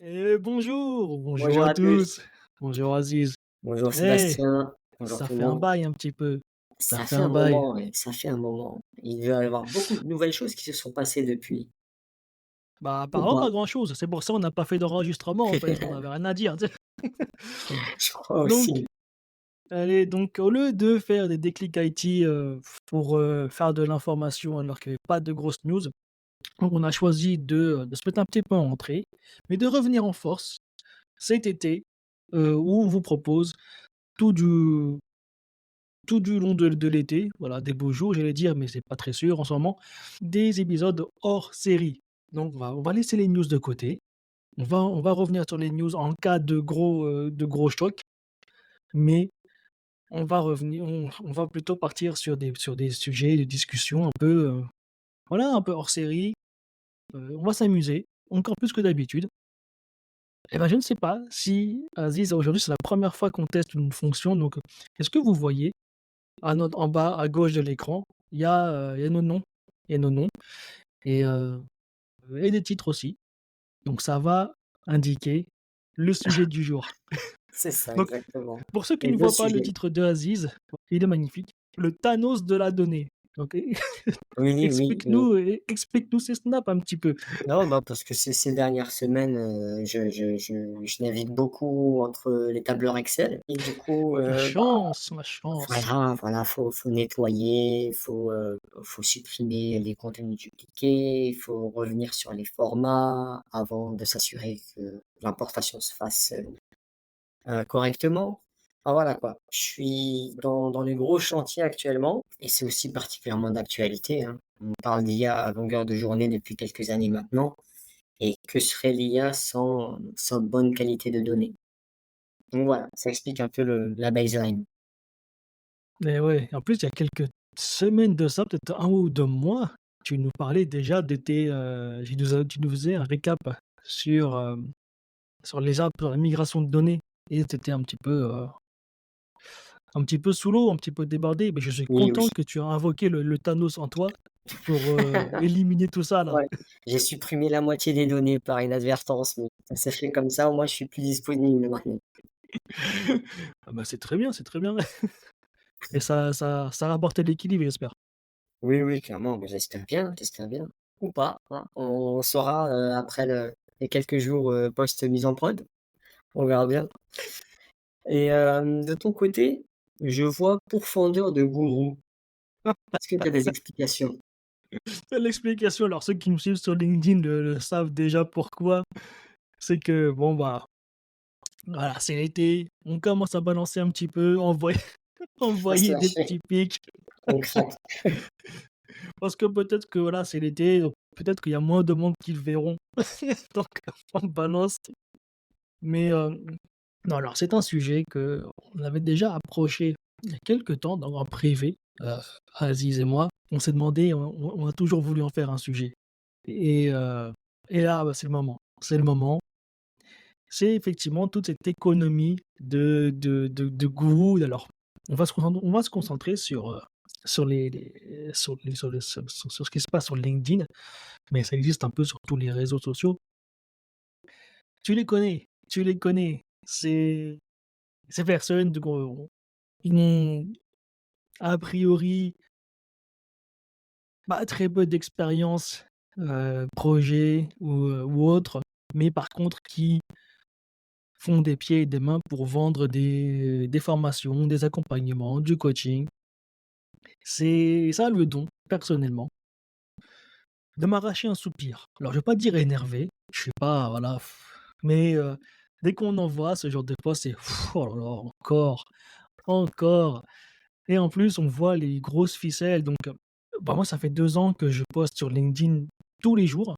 Bonjour Bonjour à à tous. tous. Bonjour Aziz. Bonjour Eh, Sébastien. Bonjour ça tout le fait un monde. bail un petit peu. Ça Ça fait fait un un bail. moment, ouais, ça fait un moment. Il doit y avoir beaucoup de nouvelles choses qui se sont passées depuis, Bah, ou apparemment pas pas? grand-chose. C'est pour ça on n'a pas fait d'enregistrement en fait. On avait rien à dire, tu sais. Je crois Donc, aussi. allez, donc au lieu de faire des déclics IT pour faire de l'information alors qu'il n'y avait pas de grosses news, donc on a choisi de se mettre un petit peu en retrait, mais de revenir en force cet été où on vous propose tout du tout du long de l'été, voilà, des beaux jours, j'allais dire, mais c'est pas très sûr en ce moment, des épisodes hors série. Donc on va laisser les news de côté. On va revenir sur les news en cas de gros chocs, mais on va plutôt partir sur des sujets de discussion un peu, voilà, un peu hors série. On va s'amuser, encore plus que d'habitude. Et ben, je ne sais pas si Aziz, aujourd'hui, c'est la première fois qu'on teste une fonction, donc est-ce que vous voyez en bas à gauche de l'écran, il y a nos noms. Il y a nos noms et et des titres aussi. Donc ça va indiquer le sujet du jour. C'est ça, Donc exactement. pour ceux qui Les ne 2 voient pas le sujets. titre de Aziz, il est magnifique. Le Thanos de la donnée. OK. Oui, oui, oui. Explique-nous ces snaps un petit peu. Non, bah, parce que ces dernières semaines, je navigue beaucoup entre les tableurs Excel et du coup, La chance. voilà, faut nettoyer, faut supprimer les contenus dupliqués, il faut revenir sur les formats avant de s'assurer que l'importation se fasse, correctement. Enfin voilà quoi, je suis dans les gros chantiers actuellement et c'est aussi particulièrement d'actualité, hein. On parle d'IA à longueur de journée depuis quelques années maintenant et que serait l'IA sans bonne qualité de données? Donc voilà, ça explique un peu la baseline. Et ouais, en plus, il y a quelques semaines de ça, peut-être un ou 2 mois, tu nous parlais déjà de tes, tu nous faisais un récap sur, sur les apps, sur la migration de données et tu étais un petit peu sous l'eau, un petit peu débordé, mais je suis Oui, oui. content que tu as invoqué le Thanos en toi pour, éliminer tout ça là. Ouais, j'ai supprimé la moitié des données par inadvertance, mais ça s'est fait comme ça, au moins je suis plus disponible maintenant. Ah bah, c'est très bien, c'est très bien et ça a rapporté de l'équilibre, j'espère. Oui, oui, clairement, mais j'espère bien. Ou pas, hein. On saura, après les quelques jours, post mise en prod, on verra bien. Et de ton côté, je vois pourfendeur de gourou. Est-ce que tu as des explications? L'explication, alors ceux qui me suivent sur LinkedIn le savent déjà pourquoi, c'est que bon, bah, voilà, c'est l'été, on commence à balancer un petit peu, Faut se envoyer des lâcher, petits pics on craque. parce que peut-être que voilà, c'est l'été, donc peut-être qu'il y a moins de monde qui le verront. Donc on balance. Mais, non, alors c'est un sujet qu'on avait déjà approché il y a quelque temps en privé, Aziz et moi. On s'est demandé, on a toujours voulu en faire un sujet et heu et là, bah, c'est le moment. C'est le moment. C'est effectivement toute cette économie de gourous. Alors, on va se concentrer sur ce qui se passe sur LinkedIn, mais ça existe un peu sur tous les réseaux sociaux. Tu les connais. C'est ces personnes donc ils n'ont a priori pas très peu d'expérience, projet ou autre, mais par contre qui font des pieds et des mains pour vendre des formations, des accompagnements, du coaching. C'est ça le don, personnellement, de m'arracher un soupir. Alors je vais pas dire énervé, je suis pas voilà, mais dès qu'on envoie ce genre de post, c'est: «Oh là là, encore, encore». Et en plus, on voit les grosses ficelles donc bah, moi ça fait 2 ans que je poste sur LinkedIn tous les jours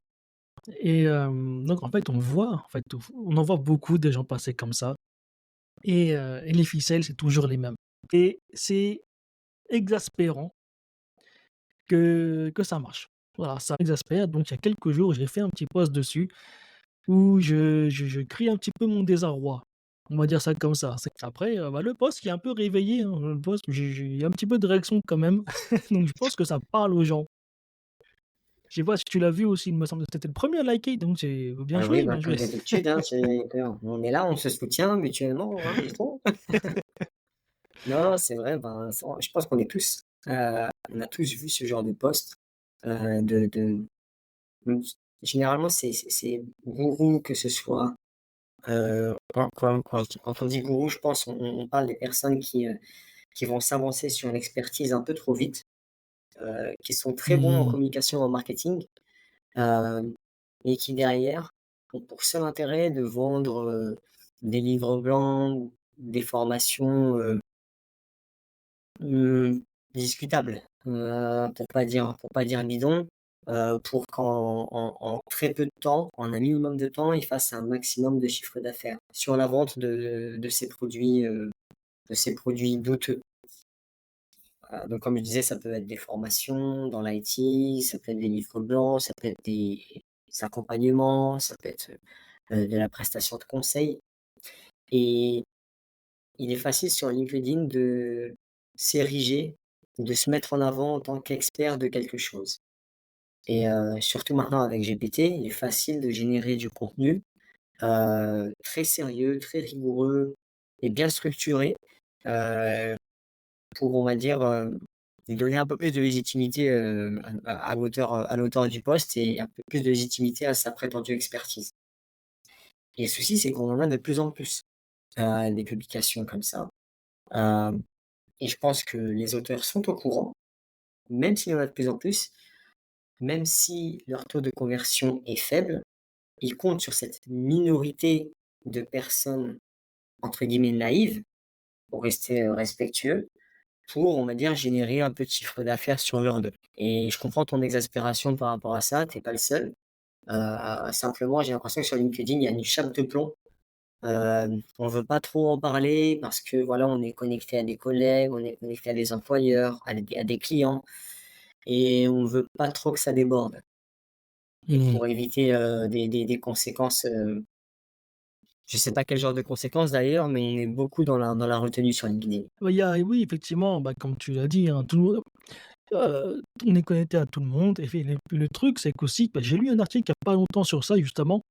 et donc en fait, on voit, en fait, on en voit beaucoup des gens passer comme ça et les ficelles, c'est toujours les mêmes et c'est exaspérant que ça marche. Voilà, ça m'exaspère donc il y a quelques jours, j'ai fait un petit post dessus où je crie un petit peu mon désarroi. On va dire ça comme ça. C'est après, bah, le post qui est un peu réveillé, hein, le post, il y a un petit peu de réaction quand même, donc je pense que ça parle aux gens. Je vois si tu l'as vu aussi, il me semble que tu étais le premier à liker, donc c'est bien Ah oui, joué, bah, bien joué. comme d'habitude, hein, on est là, on se soutient mutuellement, hein, et tout. Non, c'est vrai, ben, je pense qu'on est tous, on a tous vu ce genre de post, de mmh, généralement, c'est gourou, que ce soit, quand on dit gourou, je pense on parle des personnes qui vont s'avancer sur une expertise un peu trop vite, qui sont très bons en Mmh. communication, en marketing, hem et qui derrière ont pour seul intérêt de vendre, des livres blancs ou des formations, Mmh, discutable, pour pas dire bidon, pour qu'en très peu de temps, en un minimum de temps, ils fassent un maximum de chiffre d'affaires sur la vente de ces produits douteux. Donc comme je disais, ça peut être des formations dans l'IT, ça peut être des livres blancs, ça peut être des accompagnements, ça peut être, de la prestation de conseil et il est facile sur LinkedIn de s'ériger, de se mettre en avant en tant qu'expert de quelque chose et surtout maintenant avec GPT, il est facile de générer du contenu, très sérieux, très rigoureux et bien structuré, heu, pour on va dire, lui donner un peu plus de légitimité, à l'auteur du post et un peu plus de légitimité à sa prétendue expertise et le souci, c'est qu'on en a de plus en plus, des publications comme ça, hem et je pense que les auteurs sont au courant, même s'il y en a de plus en plus, même si leur taux de conversion est faible, ils comptent sur cette minorité de personnes, entre guillemets, «naïves», pour rester, respectueux, pour, on va dire, générer un peu de chiffre d'affaires sur leur dos et je comprends ton exaspération par rapport à ça, tu es pas le seul. Simplement, j'ai l'impression que sur LinkedIn, il y a une chape de plomb. On veut pas trop en parler parce que, voilà, on est connecté à des collègues, on est connecté à des employeurs, à des clients et on veut pas trop que ça déborde et Mmh. pour éviter, des conséquences, je sais pas quel genre de conséquences d'ailleurs, mais on est beaucoup dans la retenue sur LinkedIn. Bah, il y a oui, effectivement, bah, comme tu l'as dit, hein, on est connecté à tout le monde et puis le truc, c'est qu'aussi, bah, j'ai lu un article il y a pas longtemps sur ça justement,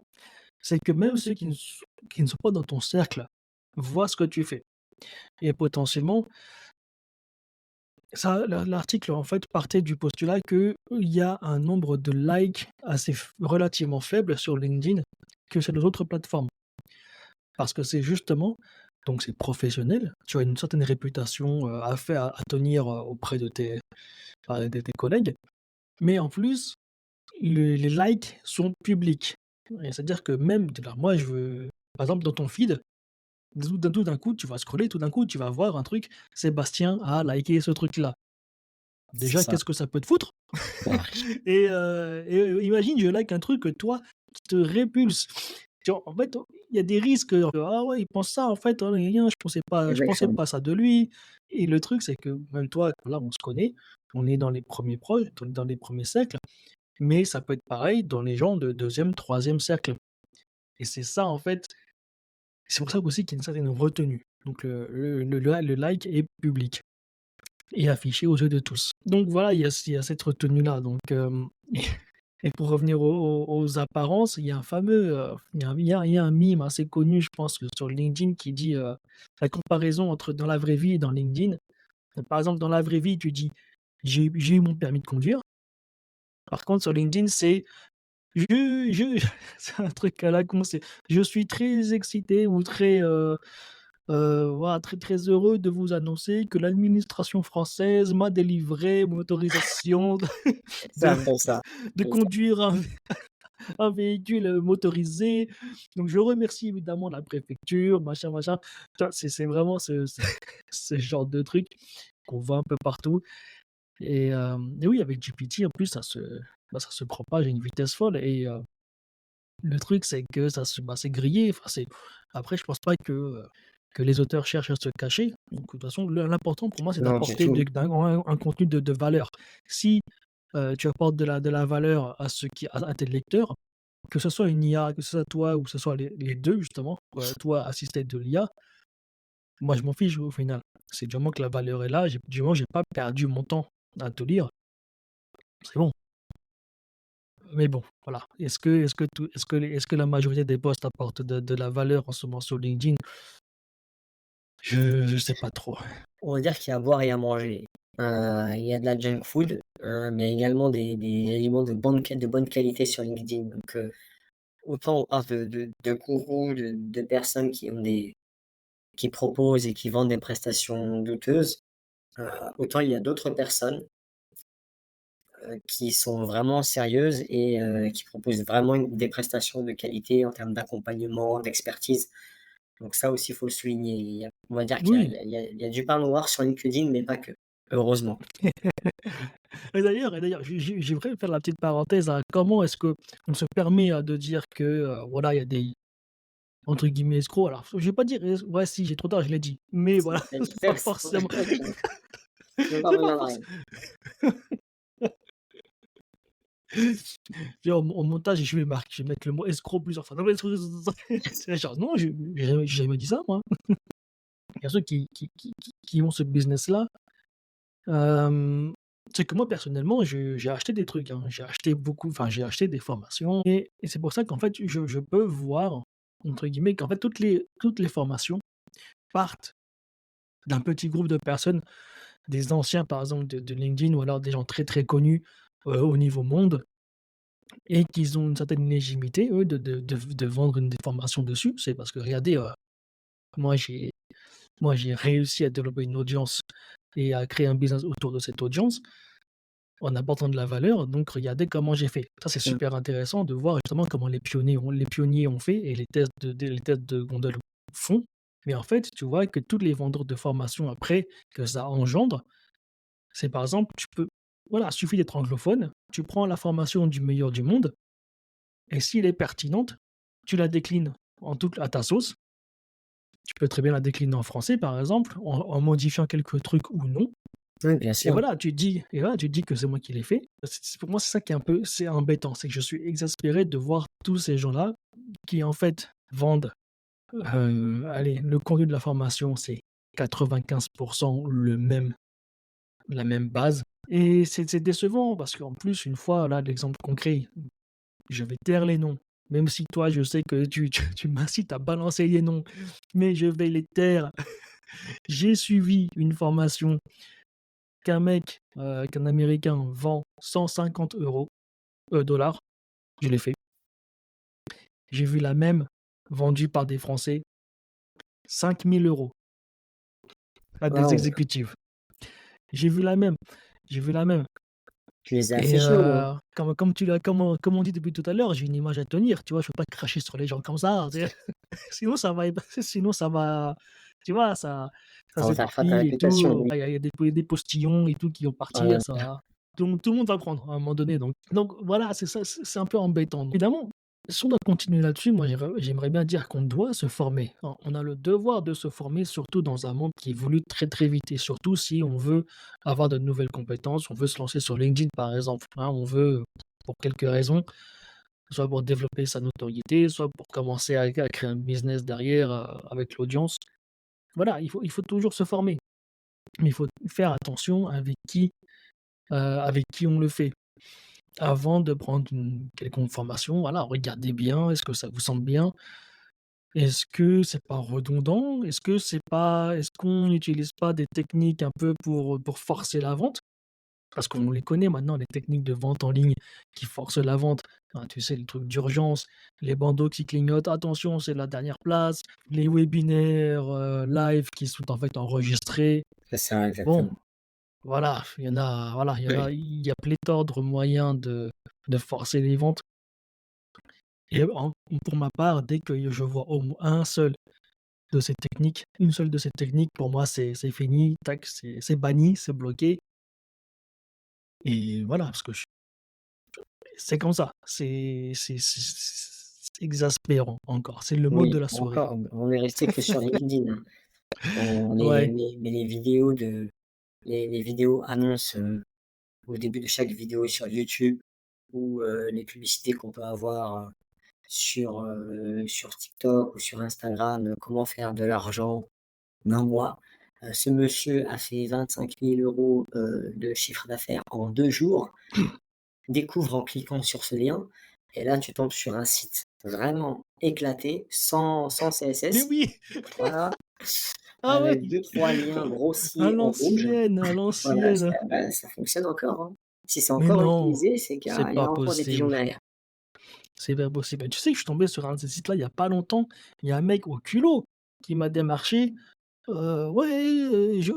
c'est que même ceux qui ne sont pas dans ton cercle voient ce que tu fais et potentiellement ça l'article en fait partait du postulat qu'il y a un nombre de likes assez relativement faible sur LinkedIn que sur les autres plateformes. Parce que c'est justement donc c'est professionnel, tu as une certaine réputation, à faire à tenir, auprès de tes collègues, mais en plus, les likes sont publics et c'est-à-dire que même alors moi je veux par exemple dans ton feed, tout d'un coup, tu vas scroller, tout d'un coup, tu vas voir un truc: «Sébastien a liké ce truc-là». C'est Déjà, ça. qu'est-ce que ça peut te foutre? Ouais. Imagine, je like un truc que toi, qui te répulse. Tu vois, en fait, il y a des risques, «Ah ouais, il pense ça en fait, oh, gna gna, je pensais Exactement. pas ça de lui» et le truc, c'est que même toi, là, on se connaît, on est dans les premiers proches, dans les premiers cercles, mais ça peut être pareil dans les gens de deuxième, troisième cercle et c'est ça, en fait, c'est pour ça aussi qu'il y a une certaine retenue. Donc le like est public et affiché aux yeux de tous. Donc voilà, il y a cette retenue-là, donc et pour revenir aux apparences, il y a un fameux, il y a un meme assez connu, je pense, sur LinkedIn qui dit, la comparaison entre dans la vraie vie et dans LinkedIn. Par exemple, dans la vraie vie, tu dis: «J'ai eu mon permis de conduire». Par contre, sur LinkedIn, c'est: «Je» c'est un truc à la con, c'est: «Je suis très excité ou très, voilà, très, très heureux de vous annoncer que l'administration française m'a délivré mon autorisation C'est de un peu ça. de C'est ça. conduire un véhicule, motorisé. Donc je remercie évidemment la préfecture, machin, machin. Tu vois? C'est vraiment ce genre de truc qu'on voit un peu partout et oui, avec GPT, en plus, ça se propage à une vitesse folle et le truc, c'est que c'est grillé. Enfin, après, je pense pas que les auteurs cherchent à se cacher. Donc de toute façon, l'important pour moi, c'est Non, du d'apporter tout. un contenu de valeur. Si, tu apportes de la valeur à tes lecteurs, que ce soit une IA, que ce soit toi ou que ce soit les 2 justement, toi assisté de l'IA, moi je m'en fiche au final. C'est du moment que la valeur est là, du moment que j'ai pas perdu mon temps à te lire, c'est bon. Mais bon, voilà. Est-ce que la majorité des postes apportent de la valeur en ce moment sur LinkedIn? Je sais pas trop. On va dire qu'il y a à boire et à manger. Il y a de la junk food, mais également des aliments de bonne qualité sur LinkedIn. Donc, autant on parle de gourous, de personnes qui proposent et qui vendent des prestations douteuses, autant il y a d'autres personnes, qui sont vraiment sérieuses et qui proposent vraiment des prestations de qualité en termes d'accompagnement, d'expertise. Donc ça aussi, il faut le souligner. On va dire qu'il y a Oui. il y a il y a il y a du pain noir sur LinkedIn, mais pas que, heureusement. Et d'ailleurs, j'aimerais faire la petite parenthèse à comment est-ce qu'on se permet, de dire que, voilà, il y a des entre guillemets «escrocs». Alors, je vais pas dire es ouais, si, j'ai trop tard, je l'ai dit. Mais C'est voilà, c'est c'est pas c'est forcément OK. Tu veux pas c'est pas revenir en forc arrière. genre au montage, je vais mettre le mot escroc plusieurs fois. Non mais c'est genre non, j'ai jamais dit ça moi. Il y a ceux qui ont ce business-là. Hem, c'est que moi personnellement, j'ai acheté des trucs, hein. J'ai acheté beaucoup, enfin j'ai acheté des formations et c'est pour ça qu'en fait je peux voir, entre guillemets, qu'en fait toutes les formations partent d'un petit groupe de personnes, des anciens par exemple de LinkedIn ou alors des gens très, très connus, au niveau monde et qu'ils ont une certaine légitimité eux de vendre une des formations dessus. C'est parce que regardez, moi j'ai moi j'ai réussi à développer une audience et à créer un business autour de cette audience. En apportant de la valeur, donc regardez comment j'ai fait. Ça, c'est Mmh. super intéressant de voir justement comment les pionniers ont fait et les tests de gondole font. Mais en fait, tu vois que tous les vendeurs de formation après que ça engendre, c'est par exemple, tu peux voilà, il suffit d'être anglophone, tu prends la formation du meilleur du monde et si elle est pertinente, tu la déclines en toute à ta sauce. Tu peux très bien la décliner en français, par exemple, en modifiant quelques trucs ou non. Oui, bien Et sûr. voilà, tu te dis que c'est moi qui l'ai fait. Pour moi, c'est ça qui est un peu c'est embêtant, c'est que je suis exaspéré de voir tous ces gens-là qui, en fait, vendent, allez, le contenu de la formation, c'est 95 la même base et c'est décevant parce qu'en plus, une fois, là, l'exemple concret, je vais taire les noms, même si toi, je sais que tu m'incites à balancer les noms, mais je vais les taire. J'ai suivi une formation qu'un Américain vend 150 dollars, je l'ai fait. J'ai vu la même vendue par des Français, 5 000 € à des Waouh! exécutifs. J'ai vu la même, j'ai vu la même Tu les as et affichés au moins? comme on dit depuis tout à l'heure, j'ai une image à tenir, tu vois? Je peux pas cracher sur les gens comme ça, tu sais? Sinon ça va, tu vois? Ça Ça va faire ta s'éparpille et réputation, tout, oui. il y a des postillons et tout qui vont partir, Heu, ça va tout le monde va prendre à un moment donné donc voilà, c'est ça, c'est un peu embêtant. Évidemment, si on doit continuer là-dessus, moi j'aimerais bien dire qu'on doit se former. On a le devoir de se former, surtout dans un monde qui évolue très, très vite et surtout si on veut avoir de nouvelles compétences, on veut se lancer sur LinkedIn par exemple, hein, on veut pour quelques raisons, soit pour développer sa notoriété, soit pour commencer à créer un business derrière, avec l'audience. Voilà, il faut toujours se former, mais il faut faire attention avec qui on le fait. Avant de prendre une quelconque formation, voilà, regardez bien, est-ce que ça vous semble bien? Est-ce que c'est pas redondant? Est-ce qu'on n'utilise pas des techniques un peu pour forcer la vente? Parce qu'on les connaît maintenant, les techniques de vente en ligne qui forcent la vente. Hein, tu sais, les trucs d'urgence, les bandeaux qui clignotent, attention, c'est la dernière place, les webinaires, live qui sont en fait enregistrés. c'est ça, Bon, exactement. voilà, il y en a, voilà, Oui. il y a pléthore de moyens de forcer les ventes et pour ma part, dès que je vois au moins une seule de ces techniques, pour moi, c'est fini, tac, c'est banni, c'est bloqué et voilà, parce que c'est comme ça, c'est exaspérant encore, c'est le mot de Oui, la soirée. encore, on est resté que sur LinkedIn, hein. On est Ouais, mais les vidéos annonces, au début de chaque vidéo sur YouTube ou les publicités qu'on peut avoir, sur TikTok ou sur Instagram, comment faire de l'argent en un mois. Ce monsieur a fait 25 000 € de chiffre d'affaires en 2 jours. découvre en cliquant sur ce lien et là, tu tombes sur un site vraiment éclaté, sans Mais CSS, oui! voilà, Ah ouais! avec deux trois liens À grossiers en rouge. l'ancienne, à Voilà, l'ancienne. ça fonctionne encore, hein. Si c'est Mais encore non, utilisé, c'est qu'il y c'est a il y pas a encore des pigeons possible, derrière. c'est pas possible. Tu sais que je suis tombé sur un de ces sites-là il y a pas longtemps, il y a un mec au culot qui m'a démarché, «Ouais, je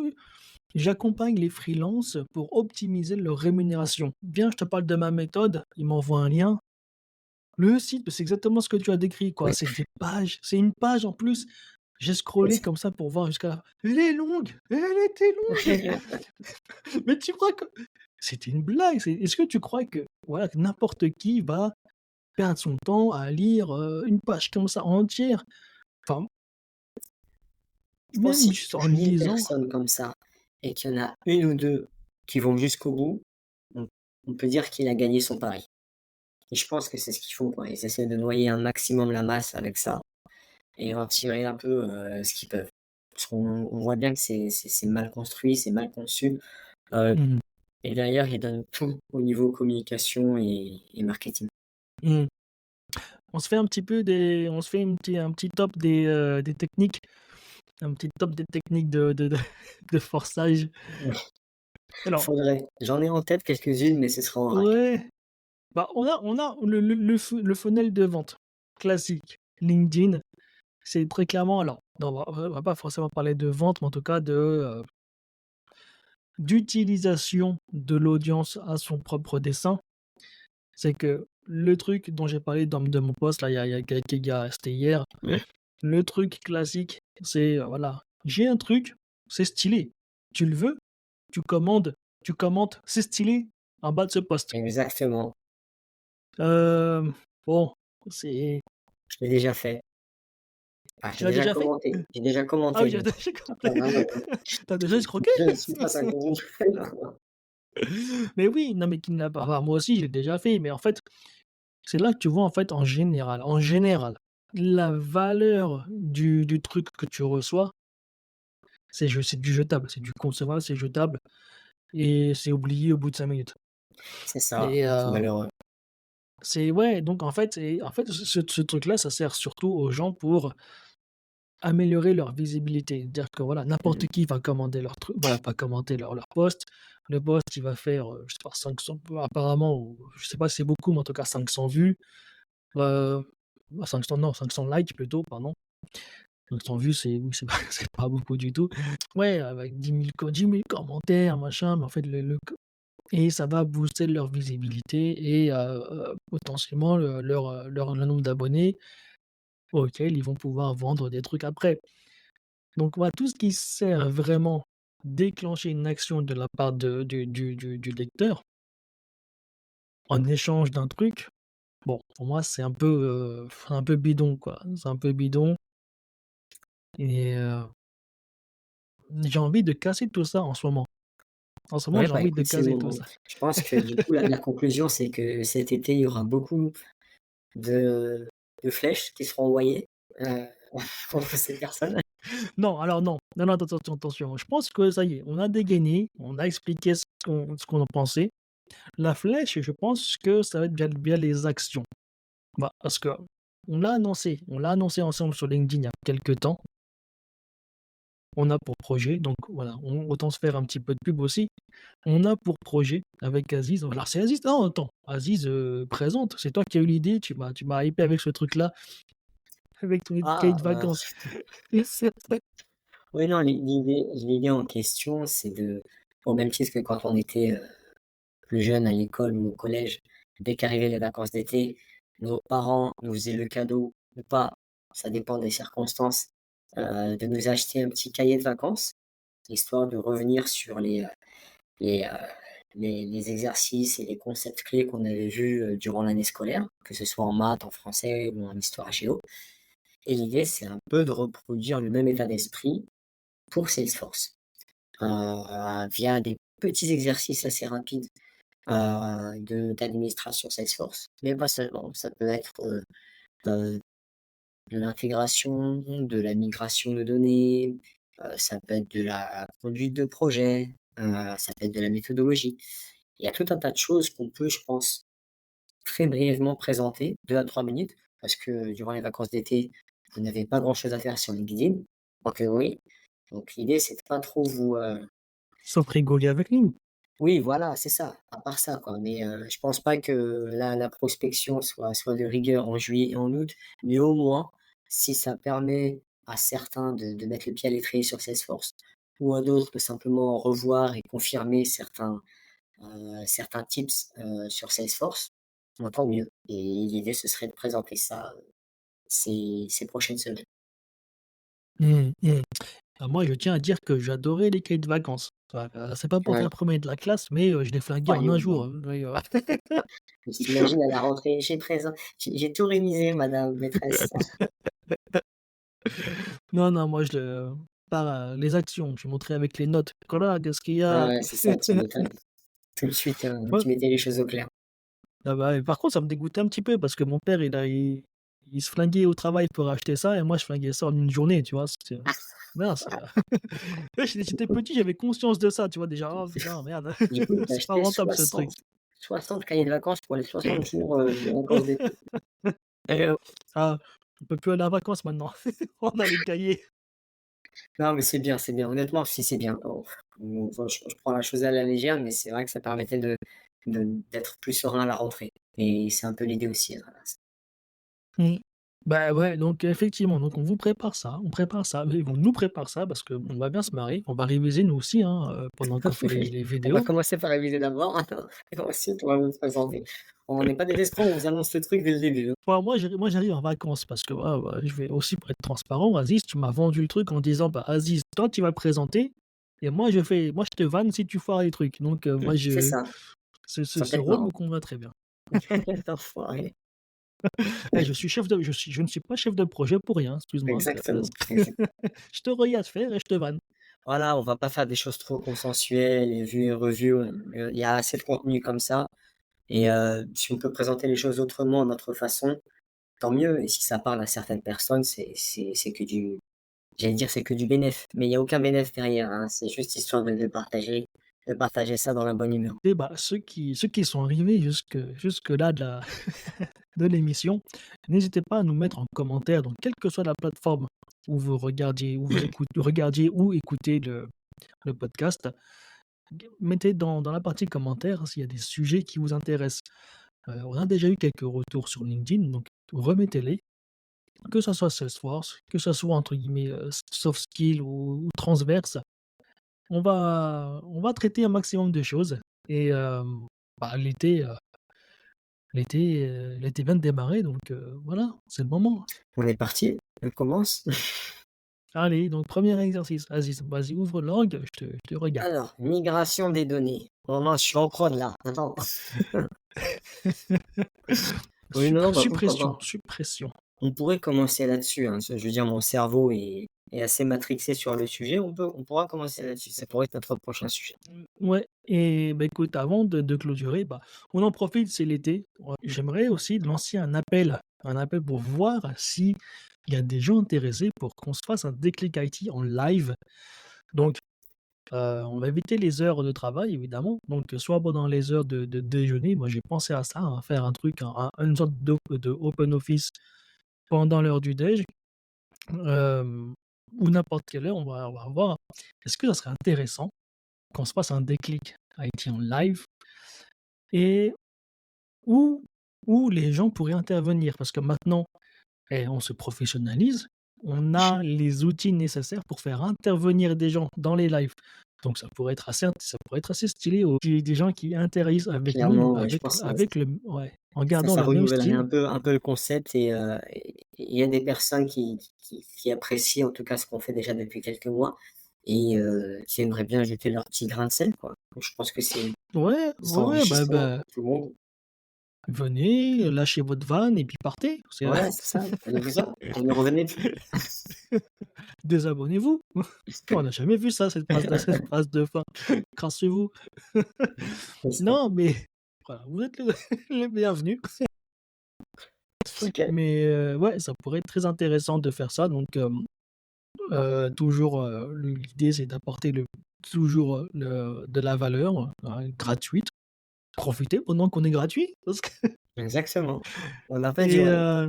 j'accompagne les freelances pour optimiser leur rémunération. Viens, je te parle de ma méthode». Il m'envoie un lien. Le site, c'est exactement ce que tu as décrit, quoi. Oui, C'est des pages, c'est une page en plus. J'ai c'est scrollé ça. comme ça pour voir jusqu'à la fin. Elle est longue! Elle était longue! Mais tu crois que c'était une blague? Est-ce que tu crois que, voilà, que n'importe qui va perdre son temps à lire, une page comme ça entière? Enfin, Je pense même si tu juste en touches 1000 lisant. personnes comme ça et qu'il y en a une ou 2 qui vont jusqu'au bout, on on peut dire qu'il a gagné son pari et je pense que c'est ce qu'ils font, quoi. Ils essaient de noyer un maximum la masse avec ça et en tirer un peu, ce qu'ils peuvent. Parce qu'on voit bien que c'est mal construit, c'est mal conçu, heu Mmh. et derrière, ils donnent tout au niveau communication et marketing. Mmh. On se fait un petit top des techniques, un petit top des techniques de de forçage. Ouais, Alors faudrait. J'en ai en tête quelques-unes, mais ce sera en vrac. ouais, bah, on a le funnel de vente classique. LinkedIn, c'est très clairement alors, non, on va pas forcément parler de vente, mais en tout cas d'utilisation de l'audience à son propre dessein. C'est que le truc dont j'ai parlé dans de mon post là, c'était hier. Ouais. Le truc classique, c'est, voilà, j'ai un truc, c'est stylé. Tu le veux? Tu commandes, tu commentes, c'est stylé, en bas de ce post. Exactement. Bon, c'est Je l'ai déjà fait. Ah, tu j'ai l'as déjà déjà fait? commenté. J'ai déjà Ah oui, commenté j'ai même. déjà Ah compris. bah ouais. Tu déjà escroqué? Je ne suis pas un gourou. Mais oui, non mais qui ne l'a pas enfin moi aussi, j'ai déjà fait, mais en fait, c'est là que tu vois, en fait, en général, la valeur du truc que tu reçois, c'est du jetable, c'est du consommable, c'est jetable et c'est oublié au bout de 5 minutes C'est ça, et c'est malheureux. c'est ouais, donc en fait, ce truc-là, ça sert surtout aux gens pour améliorer leur visibilité. Dire que voilà, Mmh. n'importe qui va commander leur truc voilà, va commenter leur post. Le post, il va faire, je sais pas 500 apparemment ou je sais pas si c'est beaucoup, mais en tout cas 500 vues, heu, 500 non, 500 likes plutôt, pardon. 500 vues, c'est oui, c'est pas c'est pas beaucoup du tout. Ouais, avec 10 000 commentaires, machin, mais en fait le et ça va booster leur visibilité et potentiellement le nombre d'abonnés auxquels ils vont pouvoir vendre des trucs après. Donc voilà, tout ce qui sert vraiment déclencher une action de la part de du lecteur, en échange d'un truc, bon, pour moi, c'est un peu bidon, quoi. C'est un peu bidon et j'ai envie de casser tout ça en ce moment. En ce moment, Ouais, j'ai bah, envie de écoute, c'est le casser tout moment. ça. Je pense que du coup, la conclusion, c'est que cet été, il y aura beaucoup de de flèches qui seront envoyées, heu, contre ces personnes. Non, alors non. Non, non, attention, attention. Je pense que ça y est, on a dégainé, on a expliqué ce qu'on en pensait. La flèche, je pense que ça va être via les actions. Bah, parce que on l'a annoncé ensemble sur LinkedIn il y a quelque temps. On a pour projet, donc voilà, autant se faire un petit peu de pub aussi. On a pour projet avec Aziz, alors c'est Aziz non attends, Aziz, présente, c'est toi qui as eu l'idée, tu m'as hypé avec ce truc-là, avec ton cahier Ah, de vacances. C'est vrai. oui, non, l'idée en question, c'est de au même titre que quand on était, plus jeune à l'école ou au collège, dès qu'arrivaient les vacances d'été, nos parents nous faisaient le cadeau ou pas, ça dépend des circonstances, de nous acheter un petit cahier de vacances, histoire de revenir sur les, heu, les exercices et les concepts clés qu'on avait vus, durant l'année scolaire, que ce soit en maths, en français ou en histoire géo et l'idée, c'est un peu de reproduire le même état d'esprit pour Salesforce, via des petits exercices assez rapides de d'administration Salesforce, mais pas seulement. Ça peut être, heu, de l'intégration, de la migration de données, ça peut être de la conduite de projet, ça peut être de la méthodologie Il y a tout un tas de choses qu'on peut, je pense, très brièvement présenter, 2 à 3 minutes, parce que durant les vacances d'été, vous n'avez pas grand-chose à faire sur LinkedIn, quoique oui. Donc l'idée, c'est de pas trop vous, Sauf rigoler avec nous. oui, voilà, c'est ça, à part ça, quoi. Mais, je pense pas que la prospection soit de rigueur en juillet et en août, mais au moins, si ça permet à certains de mettre le pied à l'étrier sur Salesforce ou à d'autres de simplement revoir et confirmer certains tips, sur Salesforce, bah, tant mieux et l'idée, ce serait de présenter ça, ces prochaines semaines. Mmh mh. Ah moi, je tiens à dire que j'adorais les cahiers de vacances. C'est pas pour Ouais, faire premier de la classe, mais je l'ai flingué en un croyez-moi. jour, oui, Tu t'imagines à la rentrée: «J'ai tout révisé madame maîtresse». Non, non, moi je le par, les actions, je montrais avec les notes: «Voilà, qu'est-ce qu'il y Ah a?» ouais, c'est ça, tu m'étonnes. Tout de suite, Ouais. tu mettais les choses au clair. Ah bah, et par contre, ça me dégoûtait un petit peu parce que mon père, il se flinguait au travail pour acheter ça et moi, je flinguais ça en une journée, tu vois? C'était mince, ouais, j'étais petit, j'avais conscience de ça, tu vois? Déjà: «Oh putain, merde, Du coup, tu as c'est pas acheté rentable ce truc». 60 cahiers de vacances pour les 60 jours, de vacances d'été. Et ah, on peut plus aller en vacances maintenant. On a les cahiers. Non, mais c'est bien, c'est bien. Honnêtement, si, c'est bien. Enfin, je prends la chose à la légère, mais c'est vrai que ça permettait d'être plus serein à la rentrée et c'est un peu l'idée aussi, voilà. Mmh. Bah, ouais, donc effectivement, donc on prépare ça, mais on nous prépare ça parce qu'on va bien se marrer. On va réviser nous aussi, hein, pendant qu'on fait les On va vidéos. commencer par réviser d'abord et ensuite on va vous présenter. On n'est pas des escrocs, on vous annonce le truc dès le début, hein. Enfin, moi j'arrive en vacances parce que voilà, bah, je vais aussi pour être transparent, Aziz, tu m'as vendu le truc en disant: «Bah, Aziz, toi tu vas présenter et moi je te vanne si tu foires les trucs». Donc moi C'est je ça, ça peut ce être rôle marrant. me convient très bien. Enfoiré. Eh, je ne suis pas chef de projet pour rien, excuse-moi. Exactement, exact. Je te regarde faire et je te vanne. Voilà, on va pas faire des choses trop consensuelles et vues et revues, il y a assez de contenu comme ça et si on peut présenter les choses autrement, à notre façon, tant mieux et si ça parle à certaines personnes, c'est que du j'allais dire c'est que du bénéf, mais il y a aucun bénéf derrière, hein, c'est juste histoire de partager ça dans la bonne humeur. Et bah, ceux qui sont arrivés jusque là de la de l'émission, n'hésitez pas à nous mettre en commentaire, donc quelle que soit la plateforme où vous regardiez ou écoutez le podcast, mettez dans la partie commentaires s'il y a des sujets qui vous intéressent. On a déjà eu quelques retours sur LinkedIn, donc remettez-les, que ça soit Salesforce, que ça soit entre guillemets, soft skill ou transverse. On va traiter un maximum de choses et bah, l'été vient de démarrer donc voilà, c'est le moment. On est parti, on commence? Allez, donc premier exercice, vas-y ouvre l'orgue, je te regarde. Alors, migration des données. Non, non, je suis en prod là, attends. Oui, non, bah, pourquoi Suppression, pas. suppression. On pourrait commencer là-dessus, hein, je veux dire mon cerveau est assez matrixé sur le sujet, on pourra commencer là-dessus, ça pourrait être notre prochain sujet. Ouais et bah, écoute, avant de clôturer, bah, on en profite, c'est l'été. J'aimerais aussi lancer un appel pour voir si il y a des gens intéressés pour qu'on se fasse un déclic IT en live. Donc on va éviter les heures de travail évidemment, donc soit pendant les heures de déjeuner, moi j'ai pensé à ça, hein, faire un truc, une sorte de open office pendant l'heure du déj, hem, ou n'importe quelle heure, on va voir. Est-ce que ça serait intéressant qu'on se fasse un déclic IT en live et où où les gens pourraient intervenir? Parce que maintenant, on se professionnalise, on a les outils nécessaires pour faire intervenir des gens dans les lives. Donc ça pourrait être assez stylé qu'il y ait des gens qui interagissent avec nous, Clairement, ouais, je pense que avec le ouais, en ça gardant ça le même renouvellerait style. un peu le concept et il y a des personnes qui apprécient en tout cas ce qu'on fait déjà depuis quelques mois et qui aimeraient bien jeter leur petit grain de sel, quoi. Donc je pense que Ouais, c'est ouais, ouais, enrichissant bah, pour tout le monde. venez, lâchez votre vanne et puis partez. C'est Ouais, c'est ça, allez vous en et ne revenez plus. désabonnez-vous. On n'a jamais vu ça, cette phrase de fin. Crassez-vous. C'est ça. Non, mais voilà, vous êtes les bienvenus. OK. Mais ouais, ça pourrait être très intéressant de faire ça donc toujours, l'idée c'est d'apporter toujours, de la valeur, gratuite profiter pendant qu'on est gratuit parce que Exactement. On n'a pas dit et ouais.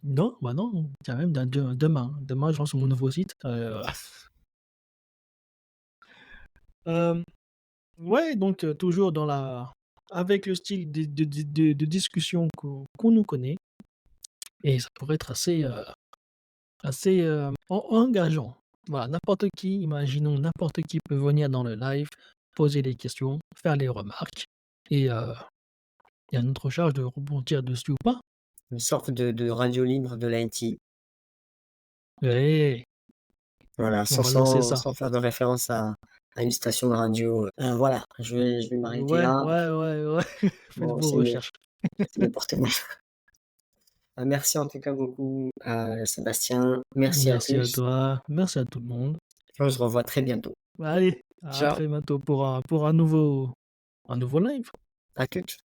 non, bah, non, quand même demain je lance mon nouveau site, hem, ouais donc toujours dans la avec le style de discussion qu'on nous connaît et ça pourrait être assez, engageant. Voilà, n'importe qui, imaginons n'importe qui peut venir dans le live, poser des questions, faire les remarques et et à notre charge de rebondir dessus ou pas. Une sorte de radio libre de l'IT. Ouais, Voilà, on va lancer ça. sans faire de référence à une station de radio, voilà, je vais m'arrêter Ouais, là. ouais, ouais, ouais, faites Bon, vos recherches. c'est n'importe quoi. Merci en tout cas beaucoup à Sébastien. Merci à Merci à tous. toi, merci à tout le monde. On se revoit très bientôt. Allez, à Ciao, très bientôt pour un nouveau live. à toutes.